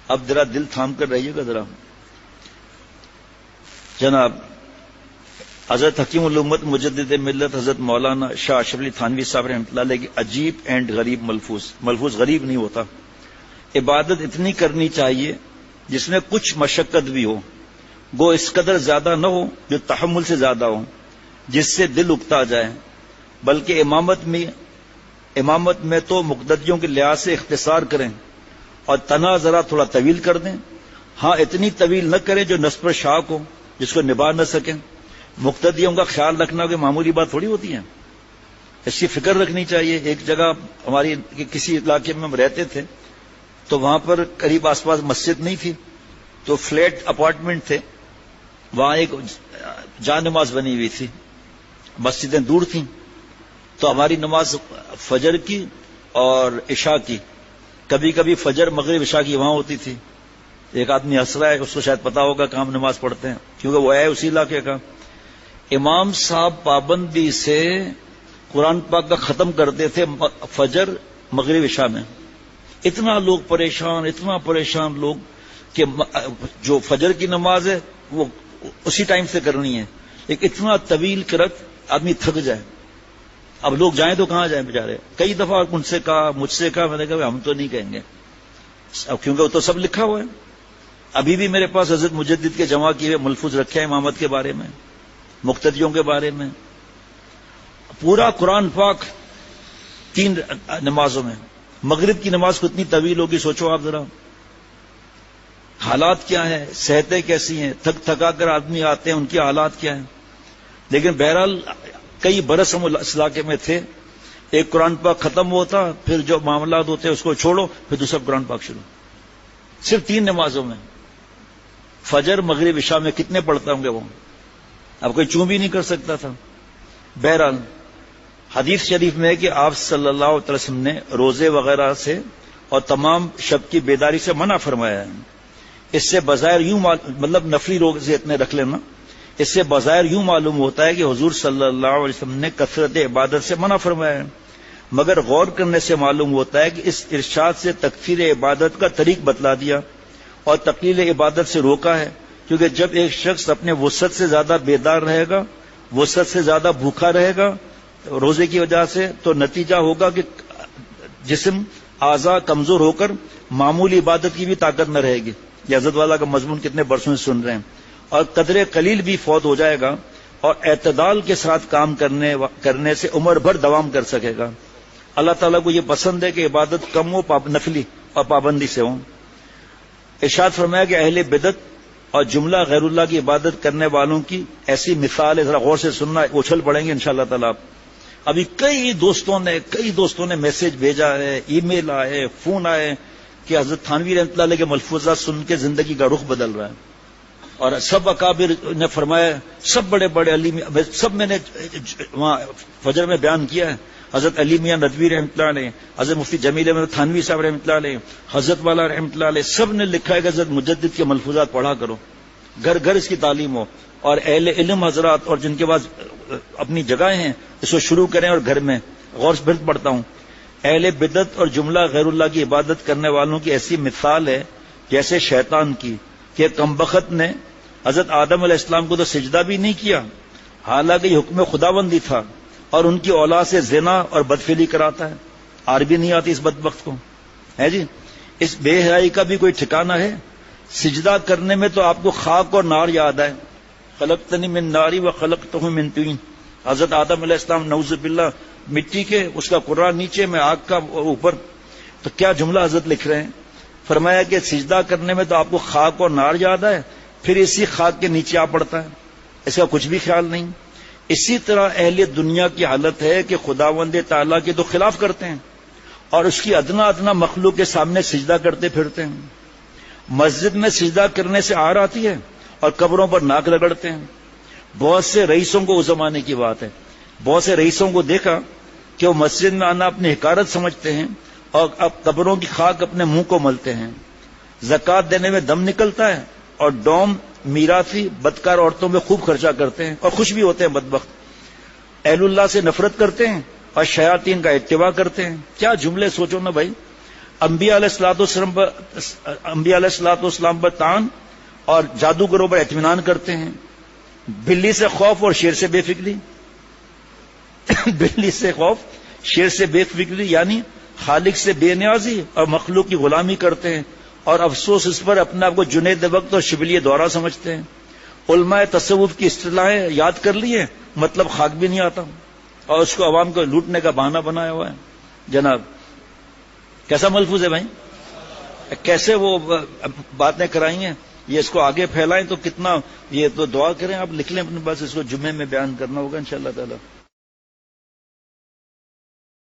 اب ذرا دل تھام کر رہیے گا ذرا. جناب حضرت حکیم الامت مجدد ملت حضرت مولانا شاہ اشرف علی تھانوی صاحب رحمۃ اللہ علیہ کی عجیب اینڈ غریب ملفوظ غریب نہیں ہوتا. عبادت اتنی کرنی چاہیے جس میں کچھ مشقت بھی ہو، گو اس قدر زیادہ نہ ہو جو تحمل سے زیادہ ہو، جس سے دل اکتا جائے، بلکہ امامت میں تو مقتدیوں کے لحاظ سے اختصار کریں اور تنا ذرا تھوڑا طویل کر دیں. ہاں اتنی طویل نہ کریں جو نصب شاک ہو، جس کو نبھا نہ سکیں. مقتدیوں کا خیال رکھنا کوئی معمولی بات تھوڑی ہوتی ہے، اس کی فکر رکھنی چاہیے. ایک جگہ ہماری کسی علاقے میں ہم رہتے تھے تو وہاں پر قریب آس پاس مسجد نہیں تھی، تو فلیٹ اپارٹمنٹ تھے، وہاں ایک جا نماز بنی ہوئی تھی، مسجدیں دور تھیں. تو ہماری نماز فجر کی اور عشاء کی، کبھی کبھی فجر مغرب عشاء کی وہاں ہوتی تھی. ایک آدمی ہنس رہا ہے، اس کو شاید پتا ہوگا کہ ہم نماز پڑھتے ہیں کیونکہ وہ ہے اسی علاقے کا. امام صاحب پابندی سے قرآن پاک کا ختم کرتے تھے فجر مغرب عشاء میں. اتنا لوگ پریشان لوگ کہ جو فجر کی نماز ہے وہ اسی ٹائم سے کرنی ہے، ایک اتنا طویل کرت آدمی تھک جائے. اب لوگ جائیں تو کہاں جائیں بیچارے. کئی دفعہ ان سے کہا، مجھ سے کہا، میں نے کہا ہم تو نہیں کہیں گے کیونکہ وہ تو سب لکھا ہوا ہے. ابھی بھی میرے پاس حضرت مجدد کے جمع کیے ہوئے ملفوظ رکھے ہیں امامت کے بارے میں، مقتدیوں کے بارے میں. پورا قرآن پاک 3 نمازوں میں. مغرب کی نماز کو اتنی طویل ہوگی، سوچو آپ ذرا حالات کیا ہیں، صحتیں کیسی ہیں، تھکا کر آدمی آتے ہیں، ان کی حالات کیا ہیں. لیکن بہرحال کئی برس ہم اس علاقے میں تھے. ایک قرآن پاک ختم ہوتا، پھر جو معاملات ہوتے اس کو چھوڑو، پھر دوسرا قرآن پاک شروع. صرف 3 نمازوں میں، فجر مغرب عشاء میں کتنے پڑھتا ہوں گے وہ، اب کوئی چوں بھی نہیں کر سکتا تھا. بہرحال حدیث شریف میں ہے کہ آپ صلی اللہ علیہ وسلم نے روزے وغیرہ سے اور تمام شب کی بیداری سے منع فرمایا ہے. اس سے بظاہر یوں مطلب نفلی روزے اتنے رکھ لینا، اس سے بظاہر یوں معلوم ہوتا ہے کہ حضور صلی اللہ علیہ وسلم نے کثرت عبادت سے منع فرمایا ہے. مگر غور کرنے سے معلوم ہوتا ہے کہ اس ارشاد سے تکثیر عبادت کا طریق بتلا دیا اور تقلیل عبادت سے روکا ہے. کیونکہ جب ایک شخص اپنے وسعت سے زیادہ بیدار رہے گا، وسعت سے زیادہ بھوکا رہے گا روزے کی وجہ سے، تو نتیجہ ہوگا کہ جسم اعضاء کمزور ہو کر معمولی عبادت کی بھی طاقت نہ رہے گی. یہ حضرت والا کا مضمون کتنے برسوں سے سن رہے ہیں. اور قدر قلیل بھی فوت ہو جائے گا اور اعتدال کے ساتھ کام کرنے سے عمر بھر دوام کر سکے گا. اللہ تعالیٰ کو یہ پسند ہے کہ عبادت کم ہو، نفلی اور پابندی سے ہو. ارشاد فرمایا کہ اہل بدعت اور جملہ غیر اللہ کی عبادت کرنے والوں کی ایسی مثال ہے، ذرا غور سے سننا، اچھل پڑیں گے انشاءاللہ تعالیٰ. ابھی کئی دوستوں نے میسج بھیجا ہے، ای میل آئے، فون آئے کہ حضرت تھانوی رحمۃ اللہ علیہ کے ملفوظات سن کے زندگی کا رخ بدل رہا ہے. اور سب اکابر نے فرمایا، سب بڑے بڑے علی سب میں نے وہاں فجر میں بیان کیا ہے. حضرت علی میاں ندوی رحمۃ اللہ علیہ، حضرت مفتی جمیل احمد تھانوی صاحب رحمۃ اللہ علیہ، حضرت والا رحمۃ اللہ علیہ، سب نے لکھا ہے کہ حضرت مجدد کے ملفوظات پڑھا کرو، گھر گھر اس کی تعلیم ہو. اور اہل علم حضرات اور جن کے پاس اپنی جگہیں ہیں اس کو شروع کریں اور گھر میں. غور سے پڑھتا ہوں. اہل بدعت اور جملہ غیر اللہ کی عبادت کرنے والوں کی ایسی مثال ہے جیسے شیطان کی کہ کمبخت نے حضرت آدم علیہ السلام کو تو سجدہ بھی نہیں کیا، حالانکہ یہ حکم خداوندی تھا، اور ان کی اولاد سے زنا اور بدفعلی کراتا ہے. عربی نہیں آتی اس بدبخت کو ہے جی. اس بے حیائی کا بھی کوئی ٹھکانہ ہے. سجدہ کرنے میں تو آپ کو خاک اور نار یاد آئے، خلقتنی من ناری و خلقتہ من طین. حضرت آدم علیہ السلام نعوذ باللہ مٹی کے، اس کا قرآن نیچے میں آگ کا اوپر. تو کیا جملہ حضرت لکھ رہے ہیں، فرمایا کہ سجدہ کرنے میں تو آپ کو خاک اور نار یاد آئے، پھر اسی خاک کے نیچے آ پڑتا ہے، اس کا کچھ بھی خیال نہیں. اسی طرح اہل دنیا کی حالت ہے کہ خداوند تعالیٰ کے تو خلاف کرتے ہیں اور اس کی ادنا مخلوق کے سامنے سجدہ کرتے پھرتے ہیں. مسجد میں سجدہ کرنے سے آر آتی ہے اور قبروں پر ناک رگڑتے ہیں. بہت سے رئیسوں کو اس زمانے کی بات ہے، بہت سے رئیسوں کو دیکھا کہ وہ مسجد میں آنا اپنی حقارت سمجھتے ہیں اور اب قبروں کی خاک اپنے منہ کو ملتے ہیں. زکوٰۃ دینے میں دم نکلتا ہے اور ڈوم میراثی بدکار عورتوں میں خوب خرچہ کرتے ہیں اور خوش بھی ہوتے ہیں بدبخت. اہل اللہ سے نفرت کرتے ہیں اور شیاطین کا اتباع کرتے ہیں. کیا جملے سوچو نا بھائی. انبیاء علیہ السلام پر طعن اور جادوگروں پر اطمینان کرتے ہیں. بلی سے خوف اور شیر سے بے فکری. بلی سے خوف، شیر سے بے فکری، یعنی خالق سے بے نیازی اور مخلوق کی غلامی کرتے ہیں، اور افسوس اس پر اپنے آپ کو جنید وقت اور شبلی دورہ سمجھتے ہیں. علماء تصوف کی اصطلاحیں یاد کر لیے، مطلب خاک بھی نہیں آتا، اور اس کو عوام کو لوٹنے کا بہانہ بنایا ہوا ہے. جناب کیسا ملفوظ ہے بھائی، کیسے وہ باتیں کرائی ہیں. یہ اس کو آگے پھیلائیں تو کتنا، یہ تو دعا کریں، آپ لکھ لیں اپنے پاس، اس کو جمعے میں بیان کرنا ہوگا انشاءاللہ تعالی.